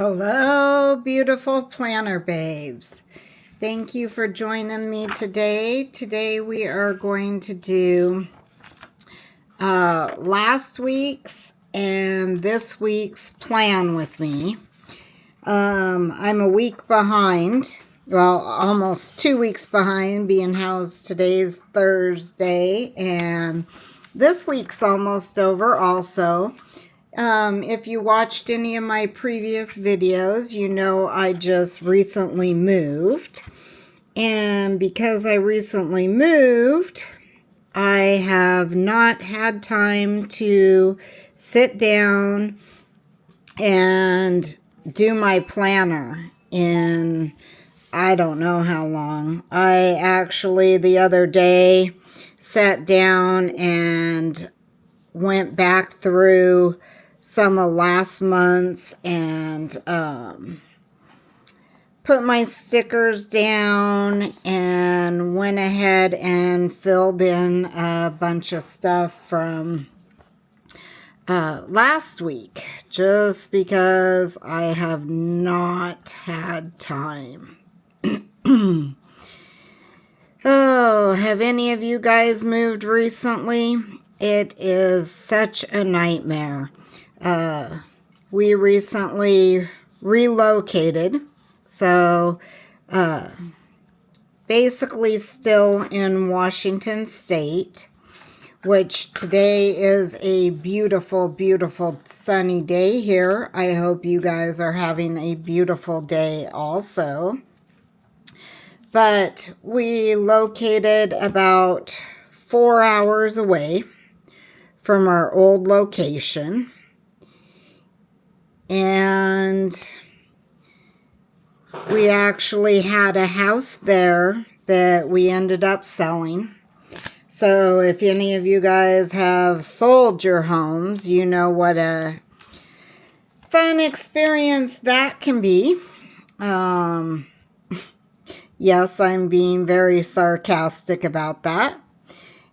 Hello, beautiful planner babes. Thank you for joining me today. Today we are going to do last week's and this week's plan with me. I'm a week behind. Well, almost 2 weeks behind, being how's today's Thursday, and this week's almost over also. If you watched any of my previous videos, you know I just recently moved. And because I recently moved, I have not had time to sit down and do my planner in I don't know how long. I actually the other day sat down and went back through some of last month's and put my stickers down and went ahead and filled in a bunch of stuff from last week just because I have not had time. Oh, have any of you guys moved recently? It is such a nightmare. We recently relocated, so basically still in Washington State, which today is a beautiful, beautiful sunny day here. I hope you guys are having a beautiful day also. But we located about 4 hours away from our old location. And we actually had a house there that we ended up selling. So if any of you guys have sold your homes, you know what a fun experience that can be. Yes, I'm being very sarcastic about that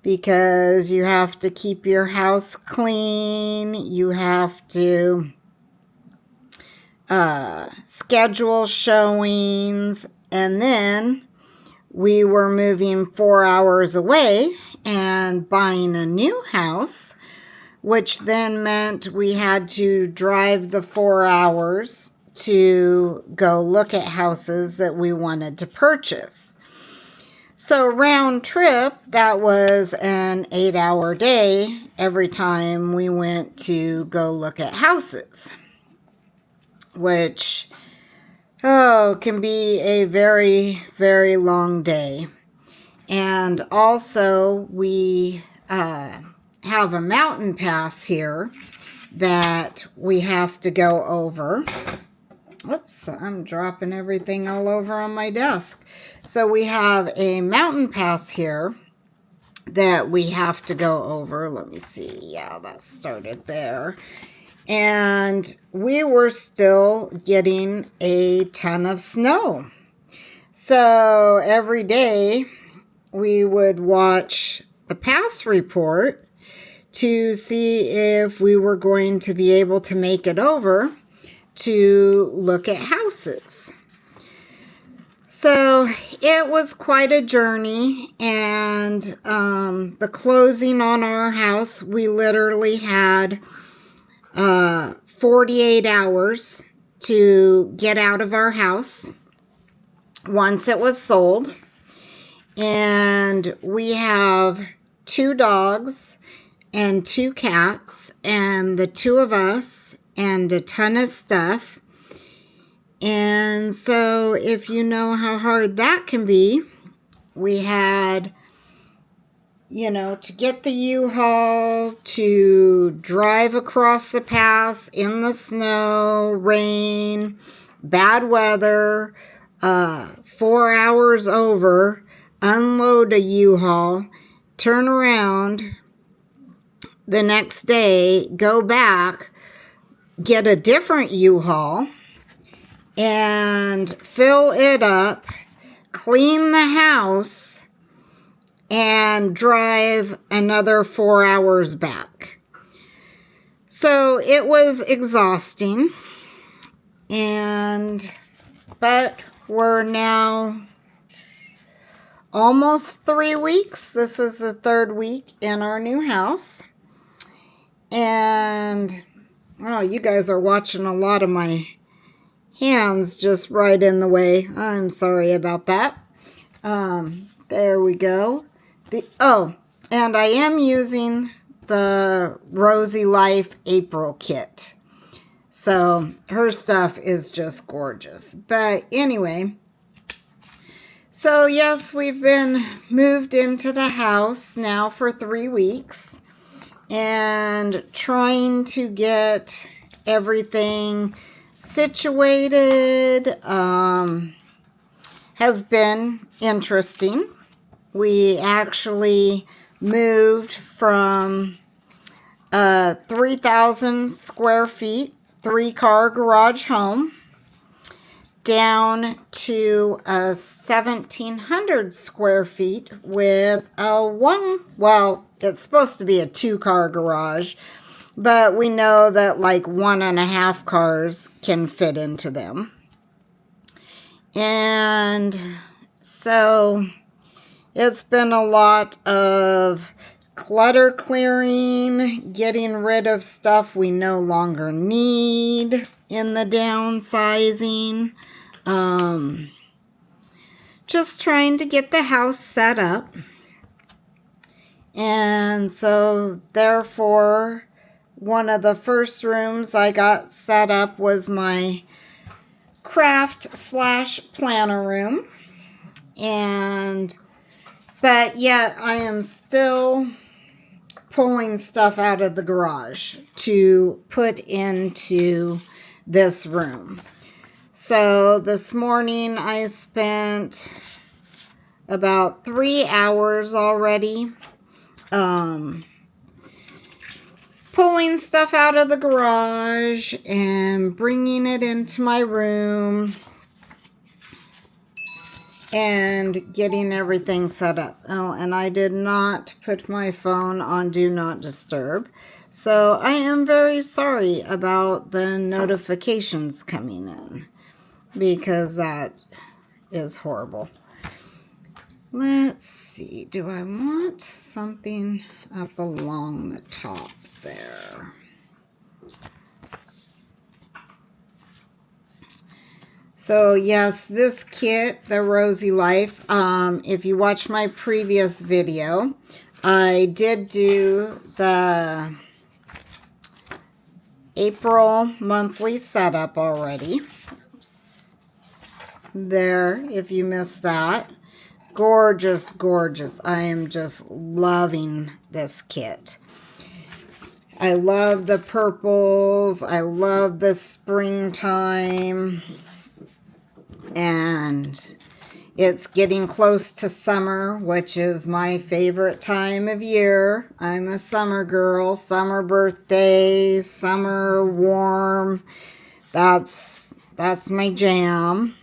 because you have to keep your house clean. You have to schedule showings, and then we were moving 4 hours away and buying a new house, which then meant we had to drive the 4 hours to go look at houses that we wanted to purchase. So round trip, that was an 8-hour day every time we went to go look at houses, which, can be a very, very long day. And also, we have a mountain pass here that we have to go over. Oops, I'm dropping everything all over on my desk. So we have a mountain pass here that we have to go over. Let me see. Yeah, that started there. And we were still getting a ton of snow. So every day we would watch the pass report to see if we were going to be able to make it over to look at houses. So it was quite a journey, and the closing on our house, we literally had 48 hours to get out of our house once it was sold. And we have 2 dogs and 2 cats and the 2 of us and a ton of stuff. And so if you know how hard that can be, we had, to get the U-Haul, to drive across the pass in the snow, rain, bad weather, 4 hours over, unload a U-Haul, turn around the next day, go back, get a different U-Haul, and fill it up, clean the house, and drive another 4 hours back. So it was exhausting. But we're now almost 3 weeks. This is the 3rd week in our new house. And, oh, you guys are watching a lot of my hands just right in the way. I'm sorry about that. There we go. And I am using the Rosey Life April kit. So her stuff is just gorgeous. But anyway, so yes, we've been moved into the house now for 3 weeks and trying to get everything situated has been interesting. We actually moved from 3,000 square feet, 3-car garage home, down to 1,700 square feet with it's supposed to be a 2-car garage, but we know that like 1.5 cars can fit into them. And so it's been a lot of clutter clearing, getting rid of stuff we no longer need in the downsizing. Just trying to get the house set up. And so therefore, one of the first rooms I got set up was my craft/planner room. But yet I am still pulling stuff out of the garage to put into this room. So this morning I spent about 3 hours already pulling stuff out of the garage and bringing it into my room and getting everything set up. Oh, and I did not put my phone on Do Not Disturb. So I am very sorry about the notifications coming in, because that is horrible. Let's see. Do I want something up along the top there? So yes, this kit, the Rosey Life, if you watch my previous video, I did do the April monthly setup already. Oops. There, if you missed that. Gorgeous, gorgeous. I am just loving this kit. I love the purples. I love the springtime. And it's getting close to summer, which is my favorite time of year. I'm a summer girl. Summer birthday, summer warm. That's my jam.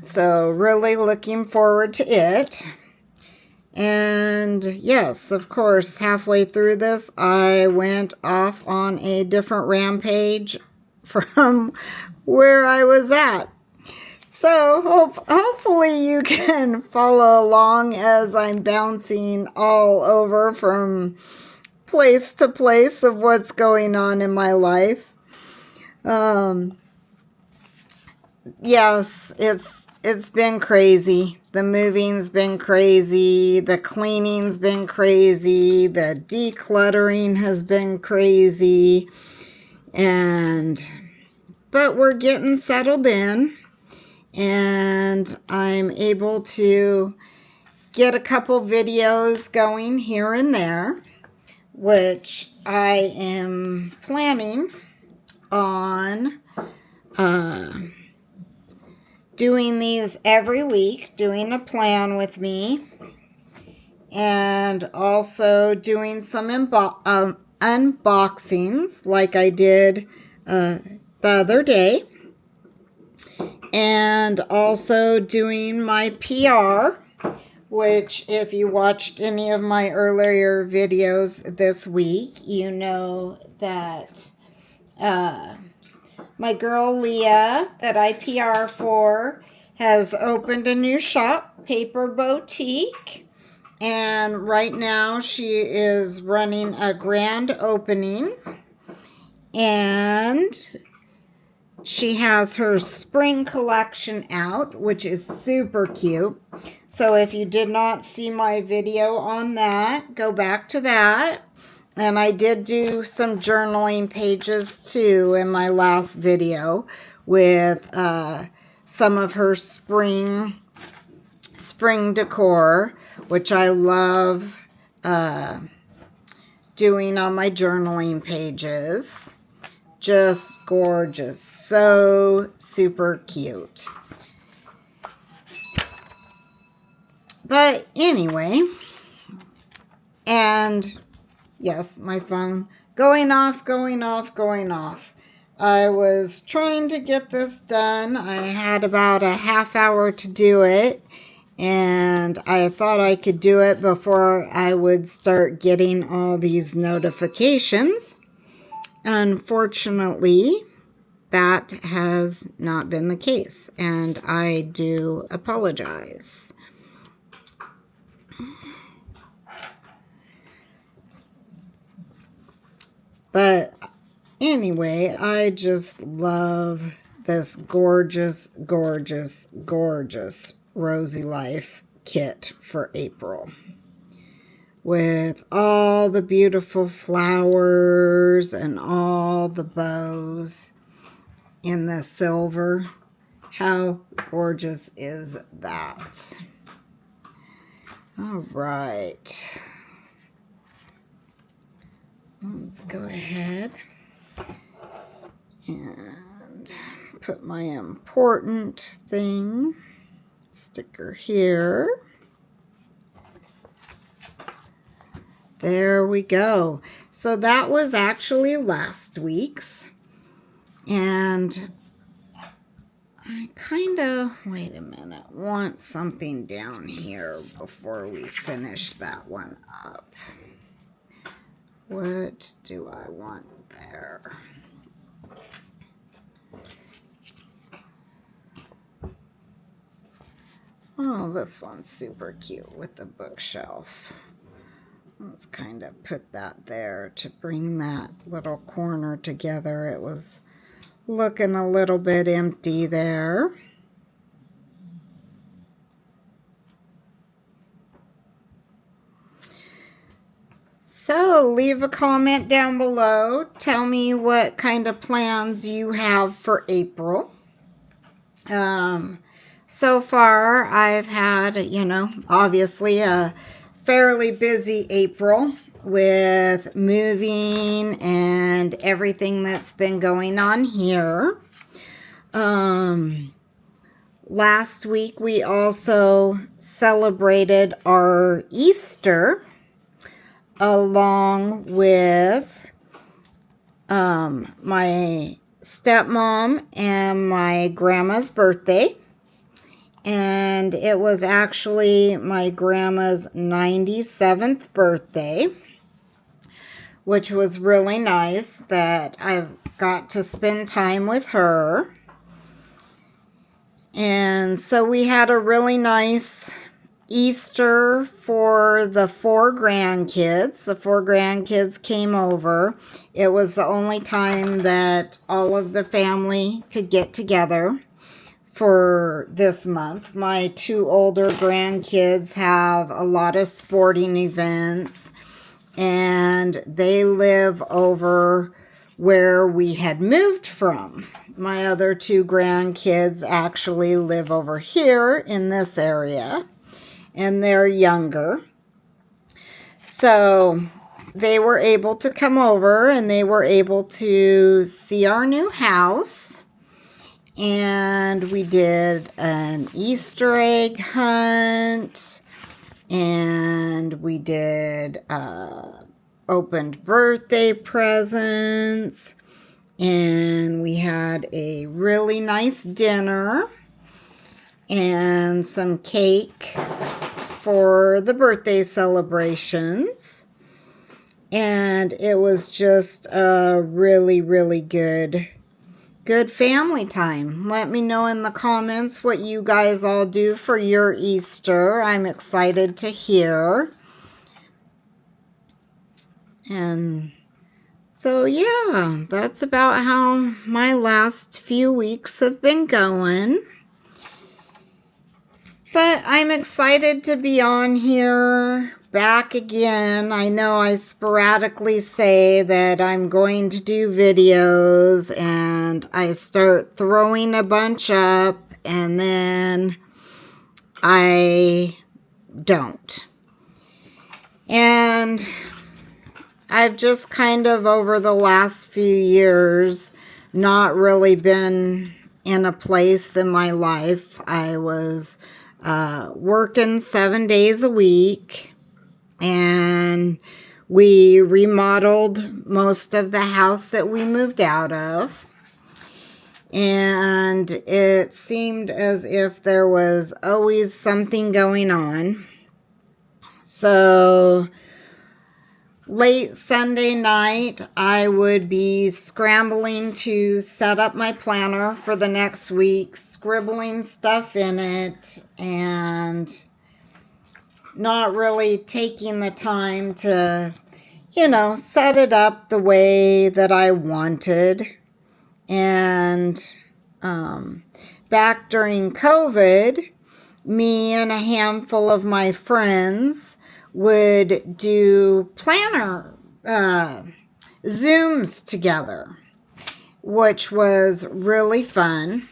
So really looking forward to it. And yes, of course, halfway through this, I went off on a different rampage from where I was at. So hopefully you can follow along as I'm bouncing all over from place to place of what's going on in my life. Yes, it's been crazy. The moving's been crazy. The cleaning's been crazy. The decluttering has been crazy. But we're getting settled in. And I'm able to get a couple videos going here and there, which I am planning on doing these every week, doing a plan with me, and also doing some unboxings like I did the other day. And also doing my PR, which if you watched any of my earlier videos this week, you know that my girl Leah that I PR for has opened a new shop, Paper Boutique. And right now she is running a grand opening. And she has her spring collection out, which is super cute. So if you did not see my video on that, go back to that. And I did do some journaling pages too in my last video with some of her spring decor, which I love doing on my journaling pages. Just gorgeous. So super cute. But anyway, and yes, my phone going off. I was trying to get this done. I had about a half hour to do it, and I thought I could do it before I would start getting all these notifications. Unfortunately, that has not been the case, and I do apologize. But anyway, I just love this gorgeous, gorgeous, gorgeous Rosey Life kit for April. With all the beautiful flowers and all the bows in the silver. How gorgeous is that? All right. Let's go ahead and put my important thing sticker here. There we go. So that was actually last week's. And I kind of, wait a minute, want something down here before we finish that one up. What do I want there? Oh, this one's super cute with the bookshelf. Let's kind of put that there to bring that little corner together. It was looking a little bit empty there. So leave a comment down below. Tell me what kind of plans you have for April. So far I've had, obviously a fairly busy April with moving and everything that's been going on here. Last week we also celebrated our Easter along with my stepmom and my grandma's birthday. And it was actually my grandma's 97th birthday, which was really nice that I got to spend time with her. And so we had a really nice Easter for the 4 grandkids. The 4 grandkids came over. It was the only time that all of the family could get together for this month. My 2 older grandkids have a lot of sporting events, and they live over where we had moved from. My other 2 grandkids actually live over here in this area, and they're younger. So they were able to come over, and they were able to see our new house. And we did an Easter egg hunt, and we did opened birthday presents, and we had a really nice dinner and some cake for the birthday celebrations. And it was just a really, really good good family time. Let me know in the comments what you guys all do for your Easter. I'm excited to hear. And so yeah, that's about how my last few weeks have been going. But I'm excited to be on here back again. I know I sporadically say that I'm going to do videos and I start throwing a bunch up and then I don't. And I've just kind of over the last few years not really been in a place in my life. I was working 7 days a week, and we remodeled most of the house that we moved out of, and it seemed as if there was always something going on. So late Sunday night, I would be scrambling to set up my planner for the next week, scribbling stuff in it, and not really taking the time to, set it up the way that I wanted. And back during COVID, me and a handful of my friends would do planner Zooms together, which was really fun.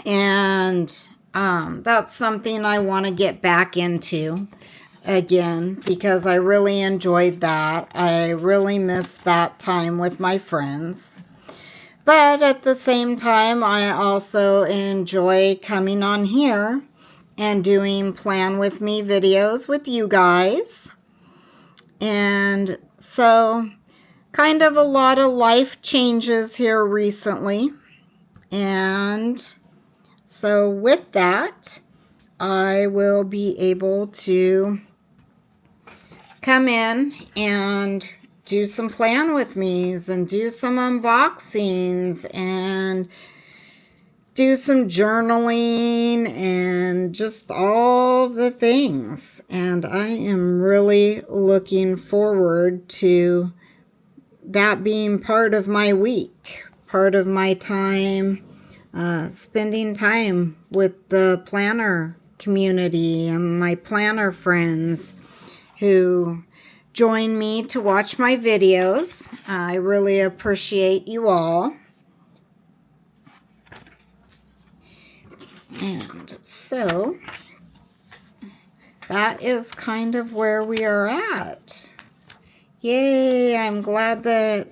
And that's something I want to get back into again because I really enjoyed that. I really missed that time with my friends. But at the same time, I also enjoy coming on here and doing Plan With Me videos with you guys. And so, kind of a lot of life changes here recently. And so with that, I will be able to come in and do some Plan With Me's and do some unboxings and do some journaling and just all the things. And I am really looking forward to that being part of my week, part of my time, spending time with the planner community and my planner friends who join me to watch my videos. I really appreciate you all. And so that is kind of where we are at. Yay, I'm glad that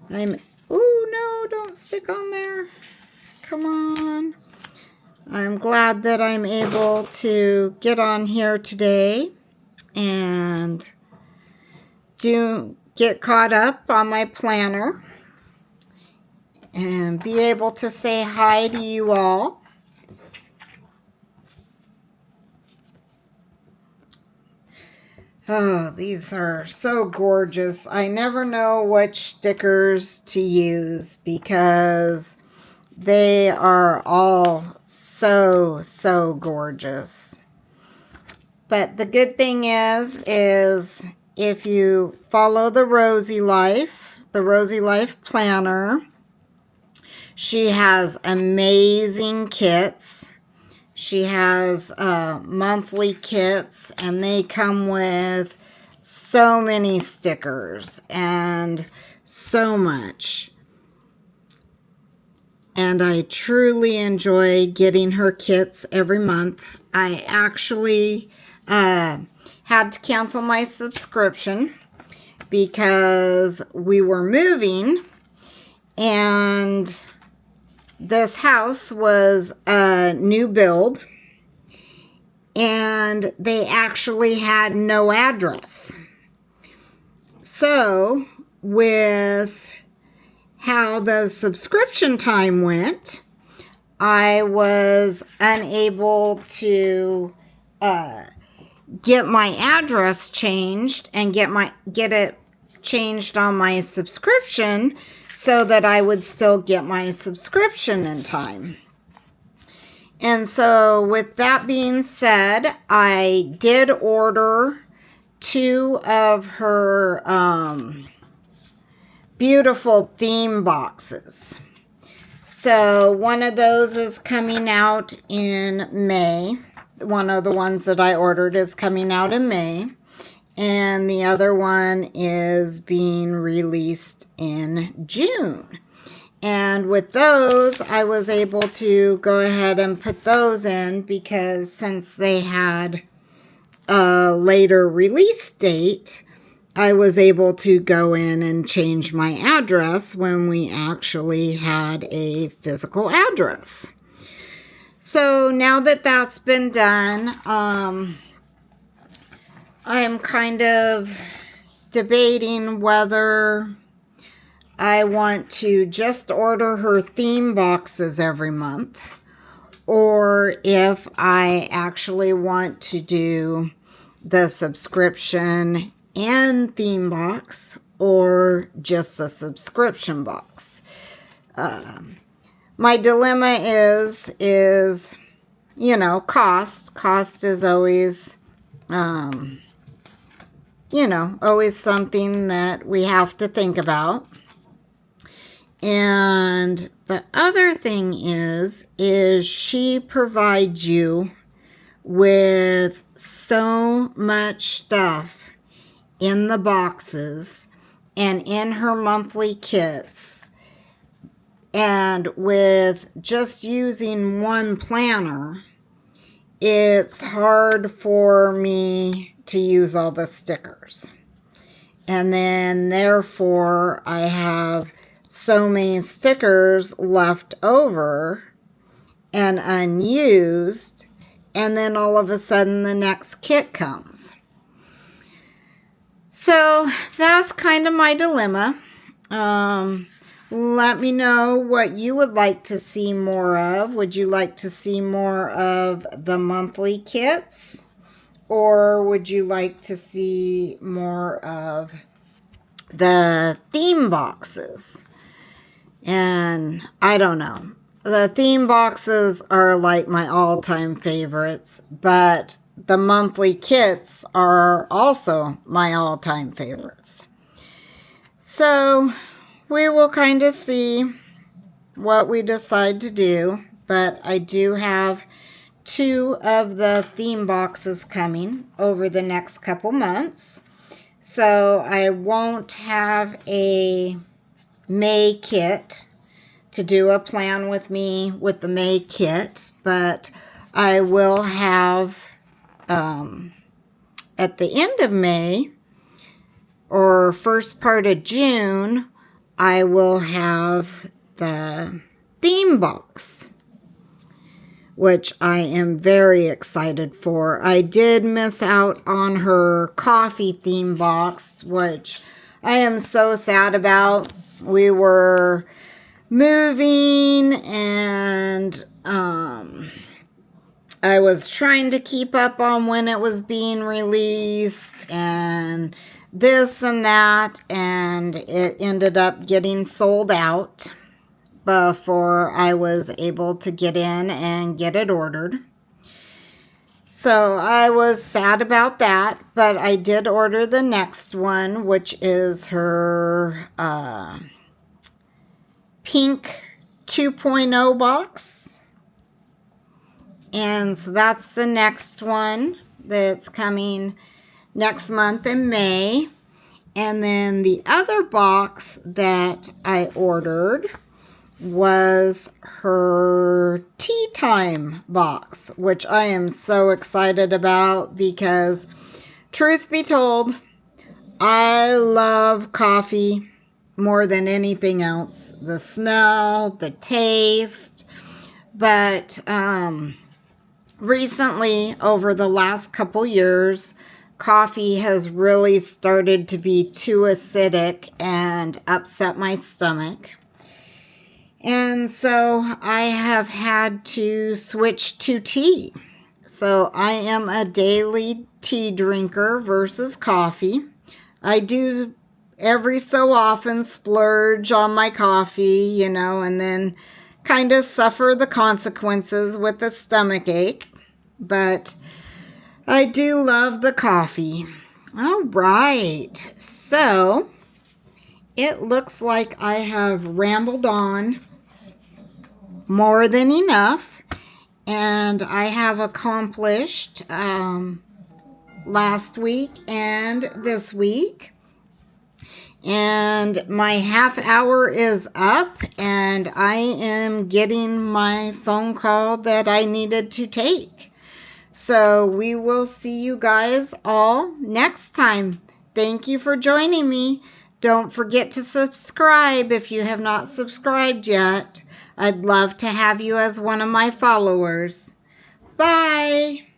no, don't stick on there. Come on. I'm glad that I'm able to get on here today and get caught up on my planner and be able to say hi to you all. Oh, these are so gorgeous. I never know which stickers to use because they are all so gorgeous. But the good thing is if you follow the Rosey Life planner, she has amazing kits. She has monthly kits, and they come with so many stickers and so much. And I truly enjoy getting her kits every month. I actually had to cancel my subscription because we were moving and this house was a new build and they actually had no address. So with how the subscription time went, I was unable to get my address changed and get it changed on my subscription. so that I would still get my subscription in time. And so with that being said, I did order 2 of her beautiful theme boxes. So one of those is coming out in May. One of the ones that I ordered is coming out in May. And the other one is being released in June. And with those, I was able to go ahead and put those in because since they had a later release date, I was able to go in and change my address when we actually had a physical address. So now that that's been done, I'm kind of debating whether I want to just order her theme boxes every month, or if I actually want to do the subscription and theme box, or just a subscription box. My dilemma is, you know, cost. Cost is always, you know, always something that we have to think about. And the other thing is she provides you with so much stuff in the boxes and in her monthly kits. And with just using one planner, it's hard for me to use all the stickers. And then therefore I have so many stickers left over and unused, and then all of a sudden the next kit comes. So that's kind of my dilemma. Let me know what you would like to see more of. Would you like to see more of the monthly kits? Or would you like to see more of the theme boxes? And I don't know. The theme boxes are like my all-time favorites, but the monthly kits are also my all-time favorites. So we will kind of see what we decide to do, but I do have 2 of the theme boxes coming over the next couple months. So I won't have a May kit to do a plan with me with the May kit, but I will have at the end of May or first part of June, I will have the theme box, which I am very excited for. I did miss out on her coffee theme box, which I am so sad about. We were moving and I was trying to keep up on when it was being released and this and that, and it ended up getting sold out before I was able to get in and get it ordered. So I was sad about that, but I did order the next one, which is her pink 2.0 box. And so that's the next one that's coming next month in May. And then the other box that I ordered was her tea time box, which I am so excited about because, truth be told, I love coffee more than anything else. The smell, the taste. But recently, over the last couple years, coffee has really started to be too acidic and upset my stomach. And so I have had to switch to tea. So I am a daily tea drinker versus coffee. I do every so often splurge on my coffee, you know, and then kind of suffer the consequences with a stomach ache. But I do love the coffee. All right. So it looks like I have rambled on more than enough. And I have accomplished last week and this week. And my half hour is up, and I am getting my phone call that I needed to take. So we will see you guys all next time. Thank you for joining me. Don't forget to subscribe if you have not subscribed yet. I'd love to have you as one of my followers. Bye.